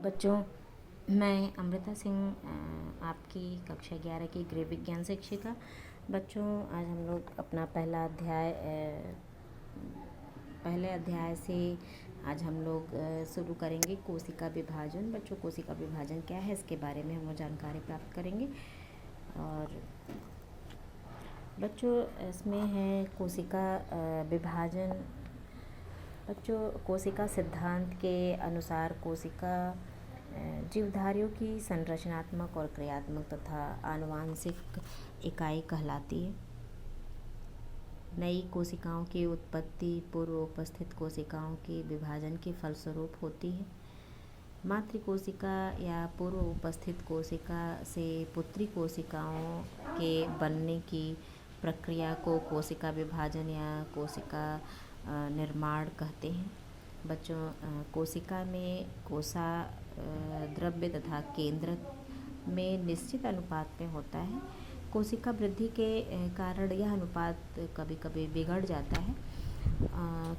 बच्चों, मैं अमृता सिंह आपकी कक्षा 11 की गृह विज्ञान शिक्षिका। बच्चों, आज हम लोग अपना पहले अध्याय से आज हम लोग शुरू करेंगे कोशिका विभाजन। बच्चों, कोशिका विभाजन क्या है इसके बारे में हम जानकारी प्राप्त करेंगे। और बच्चों, इसमें है कोशिका विभाजन। बच्चों, कोशिका सिद्धांत के अनुसार कोशिका जीवधारियों की संरचनात्मक और क्रियात्मक तथा आनुवांशिक इकाई कहलाती है। नई कोशिकाओं की उत्पत्ति पूर्व उपस्थित कोशिकाओं के विभाजन के फलस्वरूप होती है। मातृ कोशिका या पूर्व उपस्थित कोशिका से पुत्री कोशिकाओं के बनने की प्रक्रिया को कोशिका विभाजन या कोशिका निर्माण कहते हैं। बच्चों, कोशिका में कोसा द्रव्य तथा केंद्रक में निश्चित अनुपात में होता है। कोशिका वृद्धि के कारण यह अनुपात कभी कभी बिगड़ जाता है,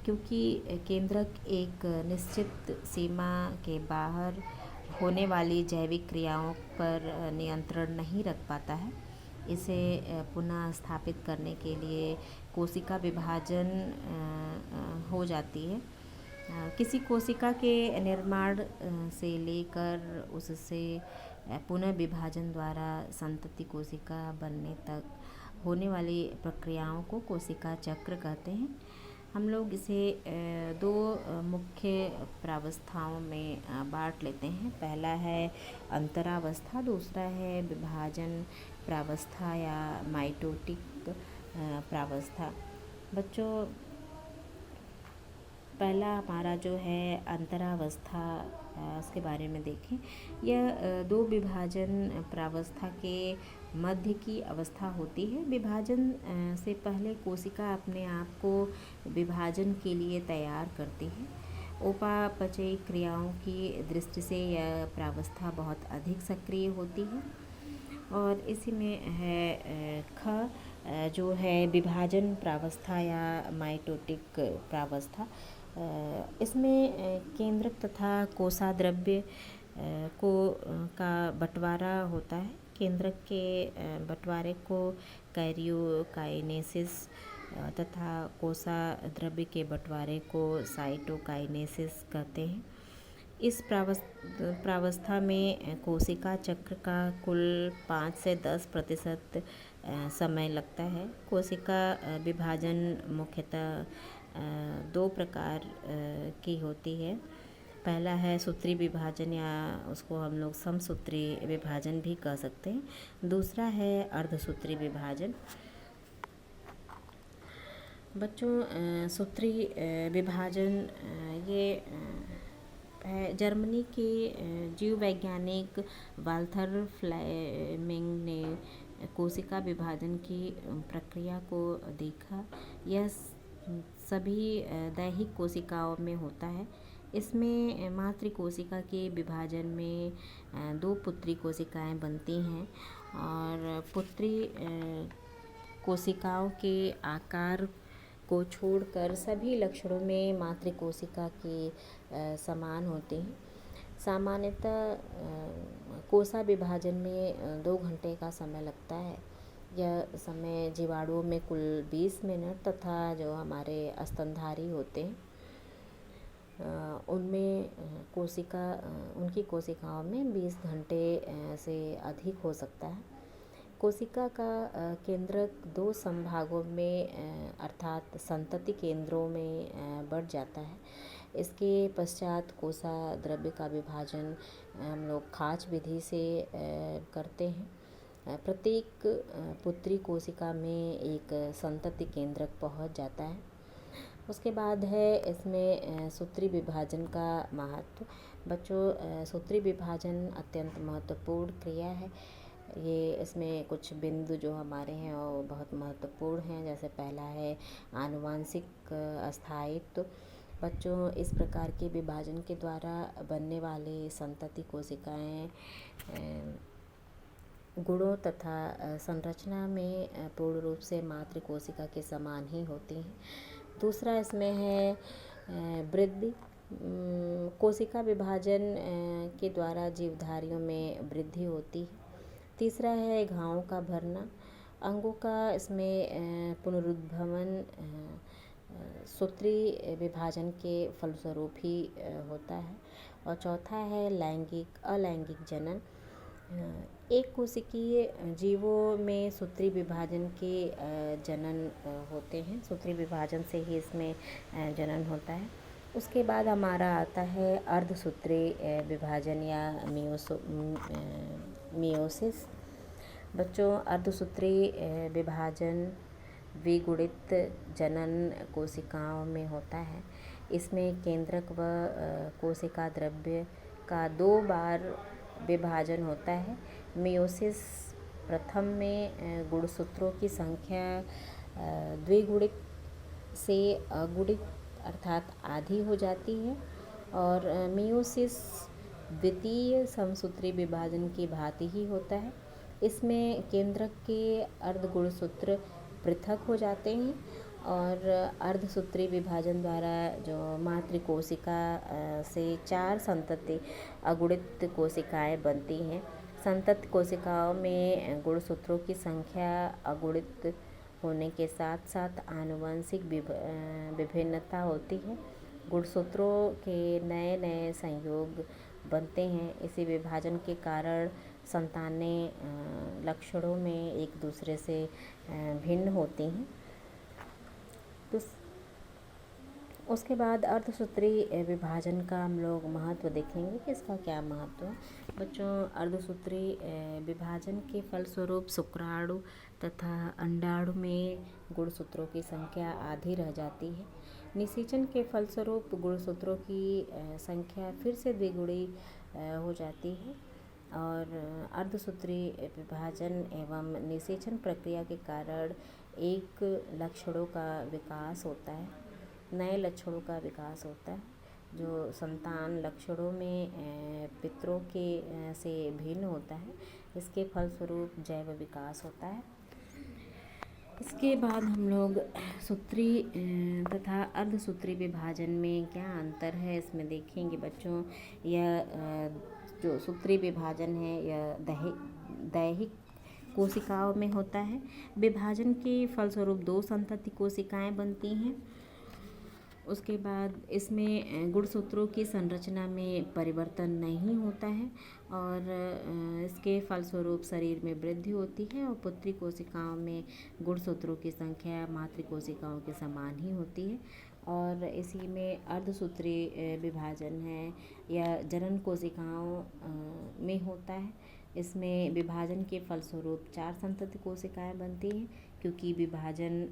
क्योंकि केंद्रक एक निश्चित सीमा के बाहर होने वाली जैविक क्रियाओं पर नियंत्रण नहीं रख पाता है। इसे पुनः स्थापित करने के लिए कोशिका विभाजन हो जाती है। किसी कोशिका के निर्माण से लेकर उससे पुनः विभाजन द्वारा संतति कोशिका बनने तक होने वाली प्रक्रियाओं को कोशिका चक्र कहते हैं। हम लोग इसे दो मुख्य प्रावस्थाओं में बांट लेते हैं। पहला है अंतरावस्था, दूसरा है विभाजन प्रावस्था या माइटोटिक प्रावस्था। बच्चों, पहला हमारा जो है अंतरावस्था, उसके बारे में देखें। यह दो विभाजन प्रावस्था के मध्य की अवस्था होती है। विभाजन से पहले कोशिका अपने आप को विभाजन के लिए तैयार करती है। उपापचयी क्रियाओं की दृष्टि से यह प्रावस्था बहुत अधिक सक्रिय होती है। और इसी में है जो है विभाजन प्रावस्था या माइटोटिक प्रावस्था। इसमें केंद्रक तथा कोशाद्रव्य का बंटवारा होता है। केंद्रक के बंटवारे को कैरियोकाइनेसिस तथा कोशाद्रव्य के बंटवारे को साइटोकाइनेसिस कहते हैं। इस प्रावस्था में कोशिका चक्र का कुल 5 से 10% समय लगता है। कोशिका विभाजन मुख्यतः दो प्रकार की होती है। पहला है सूत्री विभाजन, या उसको हम लोग समसूत्री विभाजन भी कह सकते हैं। दूसरा है अर्धसूत्री विभाजन। बच्चों, सूत्री विभाजन ये है जर्मनी के जीव वैज्ञानिक वाल्थर फ्लेमिंग ने कोशिका विभाजन की प्रक्रिया को देखा। यह सभी दैहिक कोशिकाओं में होता है। इसमें मातृ कोशिका के विभाजन में दो पुत्री कोशिकाएं बनती हैं, और पुत्री कोशिकाओं के आकार को छोड़कर सभी लक्षणों में मातृ कोशिका के समान होते हैं। सामान्यतः कोशा विभाजन में 2 घंटे का समय लगता है। यह समय जीवाणुओं में कुल 20 मिनट तथा जो हमारे स्तनधारी होते हैं उनमें उनकी कोशिकाओं में 20 घंटे से अधिक हो सकता है। कोशिका का केंद्रक 2 संभागों में अर्थात संतति केंद्रों में बढ़ जाता है। इसके पश्चात कोशा द्रव्य का विभाजन हम लोग खाच विधि से करते हैं। प्रत्येक पुत्री कोशिका में एक संतति केंद्रक पहुंच जाता है। उसके बाद है इसमें सूत्री विभाजन का महत्व। बच्चों, सूत्री विभाजन अत्यंत महत्वपूर्ण क्रिया है। ये इसमें कुछ बिंदु जो हमारे हैं वो बहुत महत्वपूर्ण हैं। जैसे पहला है आनुवांशिक स्थायित्व। बच्चों, इस प्रकार के विभाजन के द्वारा बनने वाले संतति कोशिकाएं गुणों तथा संरचना में पूर्ण रूप से मातृ कोशिका के समान ही होती हैं। दूसरा इसमें है वृद्धि। कोशिका विभाजन के द्वारा जीवधारियों में वृद्धि होती है। तीसरा है घावों का भरना, अंगों का इसमें पुनरुद्भवन सूत्री विभाजन के फलस्वरूप ही होता है। और चौथा है अलैंगिक जनन। एक कोशिकीय जीवों में सूत्री विभाजन के जनन होते हैं, सूत्री विभाजन से ही इसमें जनन होता है। उसके बाद हमारा आता है अर्धसूत्री विभाजन या मियोसिस। बच्चों, अर्धसूत्री विभाजन द्विगुणित जनन कोशिकाओं में होता है। इसमें केंद्रक व कोशिका द्रव्य का 2 बार विभाजन होता है। मियोसिस प्रथम में गुणसूत्रों की संख्या द्विगुणित से अगुणित अर्थात आधी हो जाती है, और मियोसिस द्वितीय समसूत्री विभाजन की भांति ही होता है। इसमें केंद्रक के अर्धगुणसूत्र पृथक हो जाते हैं, और अर्धसूत्री विभाजन द्वारा जो मातृकोशिका से 4 संतति अगुणित कोशिकाएं बनती हैं। संतति कोशिकाओं में गुणसूत्रों की संख्या अगुणित होने के साथ साथ आनुवंशिक विभिन्नता होती है। गुणसूत्रों के नए नए संयोग बनते हैं। इसी विभाजन के कारण संतानें लक्षणों में एक दूसरे से भिन्न होती हैं। तो उसके बाद अर्धसूत्री विभाजन का हम लोग महत्व देखेंगे कि इसका क्या महत्व है। बच्चों, अर्धसूत्री विभाजन के फलस्वरूप शुक्राणु तथा अंडाणु में गुणसूत्रों की संख्या आधी रह जाती है। निषेचन के फलस्वरूप गुणसूत्रों की संख्या फिर से द्विगुणी हो जाती है, और अर्धसूत्री विभाजन एवं निषेचन प्रक्रिया के कारण एक लक्षणों का विकास होता है, नए लक्षणों का विकास होता है, जो संतान लक्षणों में पितरों के से भिन्न होता है। इसके फलस्वरूप जैव विकास होता है। इसके बाद हम लोग सूत्री तथा अर्धसूत्री विभाजन में क्या अंतर है इसमें देखेंगे। बच्चों, यह जो सूत्री विभाजन है यह दैहिक कोशिकाओं में होता है। विभाजन के फलस्वरूप 2 संतति कोशिकाएं बनती हैं। उसके बाद इसमें गुणसूत्रों की संरचना में परिवर्तन नहीं होता है, और इसके फलस्वरूप शरीर में वृद्धि होती है, और पुत्री कोशिकाओं में गुणसूत्रों की संख्या मातृ कोशिकाओं के समान ही होती है। और इसी में अर्धसूत्री विभाजन है यह जनन कोशिकाओं में होता है। इसमें विभाजन के फलस्वरूप 4 संतति कोशिकाएं बनती हैं, क्योंकि विभाजन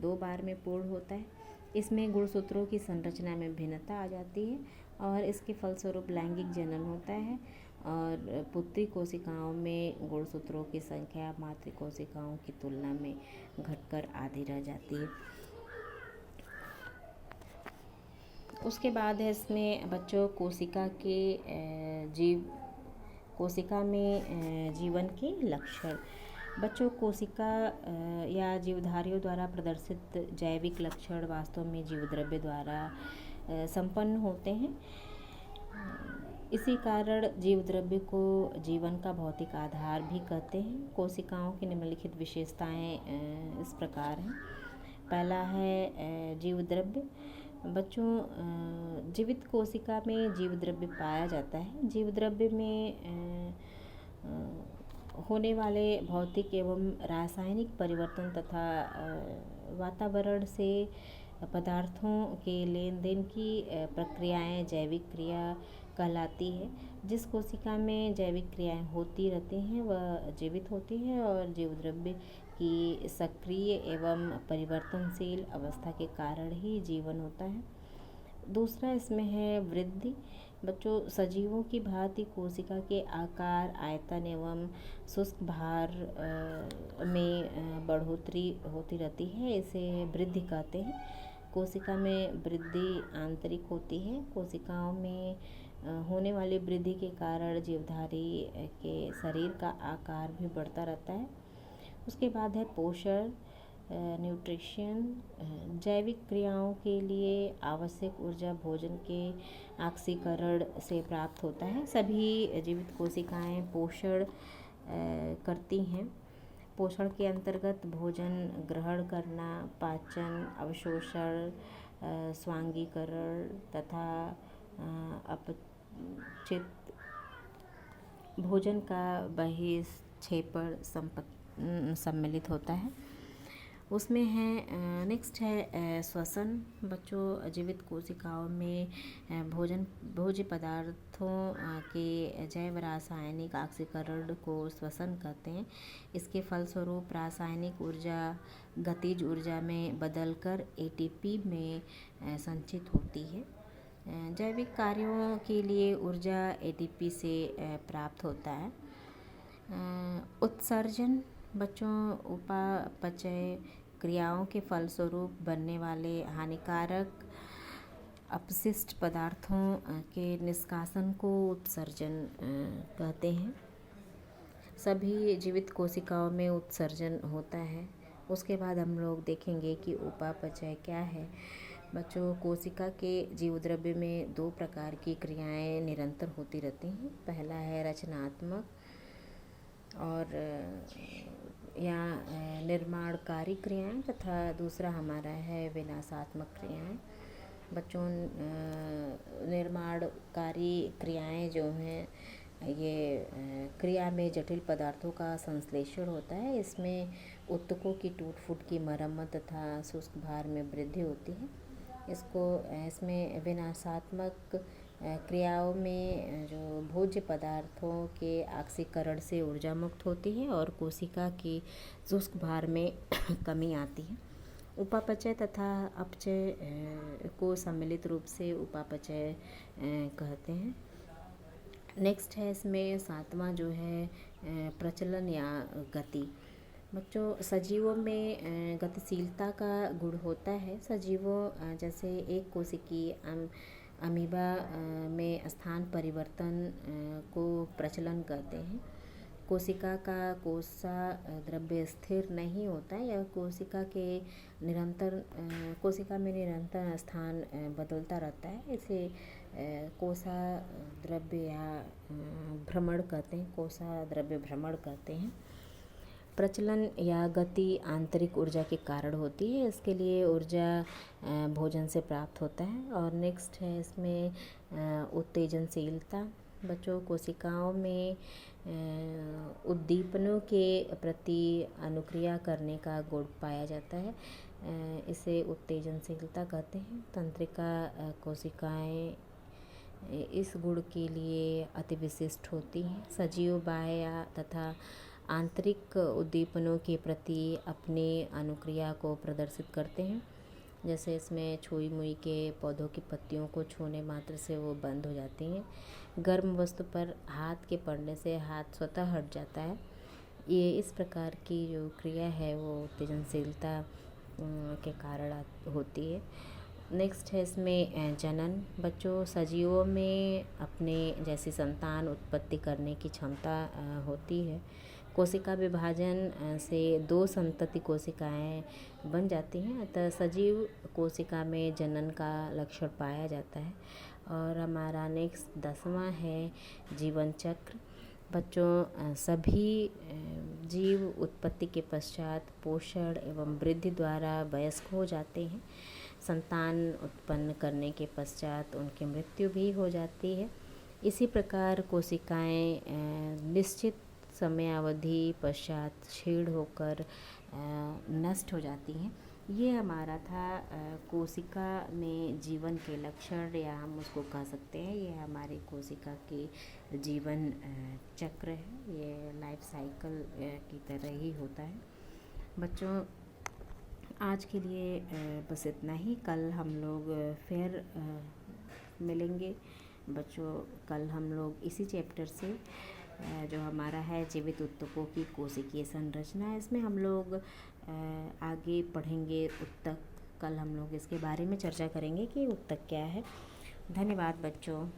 2 बार में पूर्ण होता है। इसमें गुणसूत्रों की संरचना में भिन्नता आ जाती है, और इसके फलस्वरूप लैंगिक जनन होता है, और पुत्री कोशिकाओं में गुणसूत्रों की संख्या मातृ कोशिकाओं की तुलना में घटकर आधी रह जाती है। उसके बाद है इसमें बच्चों कोशिका में जीवन के लक्षण। बच्चों, कोशिका या जीवधारियों द्वारा प्रदर्शित जैविक लक्षण वास्तव में जीवद्रव्य द्वारा संपन्न होते हैं। इसी कारण जीवद्रव्य को जीवन का भौतिक आधार भी कहते हैं। कोशिकाओं की निम्नलिखित विशेषताएं इस प्रकार हैं। पहला है जीवद्रव्य। बच्चों, जीवित कोशिका में जीवद्रव्य पाया जाता है। जीवद्रव्य में होने वाले भौतिक एवं रासायनिक परिवर्तन तथा वातावरण से पदार्थों के लेन देन की प्रक्रियाएं जैविक क्रिया कहलाती है। जिस कोशिका में जैविक क्रियाएं होती रहती हैं वह जीवित होती है, और जीवद्रव्य की सक्रिय एवं परिवर्तनशील अवस्था के कारण ही जीवन होता है। दूसरा इसमें है वृद्धि। बच्चों, सजीवों की भांति कोशिका के आकार, आयतन एवं शुष्क भार में बढ़ोतरी होती रहती है, इसे वृद्धि कहते हैं। कोशिका में वृद्धि आंतरिक होती है। कोशिकाओं में होने वाली वृद्धि के कारण जीवधारी के शरीर का आकार भी बढ़ता रहता है। उसके बाद है पोषण। न्यूट्रिशन जैविक क्रियाओं के लिए आवश्यक ऊर्जा भोजन के ऑक्सीकरण से प्राप्त होता है। सभी जीवित कोशिकाएं पोषण करती हैं। पोषण के अंतर्गत भोजन ग्रहण करना, पाचन, अवशोषण, स्वांगीकरण तथा अपचित भोजन का बहिक्षेपण सम्मिलित होता है। उसमें है नेक्स्ट है श्वसन। बच्चों, जीवित कोशिकाओं में भोज्य पदार्थों के जैव रासायनिक ऑक्सीकरण को श्वसन कहते हैं। इसके फलस्वरूप रासायनिक ऊर्जा गतिज ऊर्जा में बदलकर एटीपी में संचित होती है। जैविक कार्यों के लिए ऊर्जा एटीपी से प्राप्त होता है। उत्सर्जन। बच्चों, उपापचय क्रियाओं के फलस्वरूप बनने वाले हानिकारक अपशिष्ट पदार्थों के निष्कासन को उत्सर्जन कहते हैं। सभी जीवित कोशिकाओं में उत्सर्जन होता है। उसके बाद हम लोग देखेंगे कि उपापचय क्या है। बच्चों, कोशिका के जीवद्रव्य में 2 प्रकार की क्रियाएं निरंतर होती रहती हैं। पहला है रचनात्मक और या निर्माणकारी क्रियाएं तथा दूसरा हमारा है विनाशात्मक क्रियाएं। बच्चों, निर्माणकारी क्रियाएं जो हैं ये क्रिया में जटिल पदार्थों का संश्लेषण होता है। इसमें ऊतकों की टूट फूट की मरम्मत तथा शुष्क भार में वृद्धि होती है। इसमें विनाशात्मक क्रियाओं में जो भोज्य पदार्थों के ऑक्सीकरण से ऊर्जा मुक्त होती है और कोशिका की शुष्क भार में कमी आती है। उपापचय तथा अपचय को सम्मिलित रूप से उपापचय कहते हैं। नेक्स्ट है इसमें 7वां जो है प्रचलन या गति। बच्चों, सजीवों में गतिशीलता का गुण होता है। सजीवों जैसे एक कोशिकीय अमीबा में स्थान परिवर्तन को प्रचलन कहते हैं। कोशिका का कोसा द्रव्य स्थिर नहीं होता है। यह कोशिका में निरंतर स्थान बदलता रहता है। इसे कोसा द्रव्य या भ्रमण कहते हैं। कोसा द्रव्य भ्रमण कहते हैं। प्रचलन या गति आंतरिक ऊर्जा के कारण होती है। इसके लिए ऊर्जा भोजन से प्राप्त होता है। और नेक्स्ट है इसमें उत्तेजनशीलता। बच्चों, कोशिकाओं में उद्दीपनों के प्रति अनुक्रिया करने का गुण पाया जाता है। इसे उत्तेजनशीलता कहते हैं। तंत्रिका कोशिकाएं इस गुण के लिए अति विशिष्ट होती हैं। सजीव बाह्य तथा आंतरिक उद्दीपनों के प्रति अपनी अनुक्रिया को प्रदर्शित करते हैं। जैसे इसमें छुई मुई के पौधों की पत्तियों को छूने मात्र से वो बंद हो जाती हैं। गर्म वस्तु पर हाथ के पड़ने से हाथ स्वतः हट जाता है। ये इस प्रकार की जो क्रिया है वो उत्तेजनशीलता के कारण होती है। नेक्स्ट है इसमें जनन। बच्चों, सजीवों में अपने जैसी संतान उत्पत्ति करने की क्षमता होती है। कोशिका विभाजन से 2 संतति कोशिकाएं बन जाती हैं। अतः सजीव कोशिका में जनन का लक्षण पाया जाता है। और हमारा नेक्स्ट 10वां है जीवन चक्र। बच्चों, सभी जीव उत्पत्ति के पश्चात पोषण एवं वृद्धि द्वारा वयस्क हो जाते हैं। संतान उत्पन्न करने के पश्चात उनकी मृत्यु भी हो जाती है। इसी प्रकार कोशिकाएं निश्चित समयावधि पश्चात क्षीण होकर नष्ट हो जाती हैं। ये हमारा था कोशिका में जीवन के लक्षण, या हम उसको कह सकते हैं ये हमारी कोशिका के जीवन चक्र है। ये लाइफ साइकिल की तरह ही होता है। बच्चों, आज के लिए बस इतना ही। कल हम लोग फिर मिलेंगे। बच्चों, कल हम लोग इसी चैप्टर से जो हमारा है जीवित ऊतकों की कोशिकीय संरचना, इसमें हम लोग आगे पढ़ेंगे ऊतक। कल हम लोग इसके बारे में चर्चा करेंगे कि ऊतक क्या है। धन्यवाद बच्चों।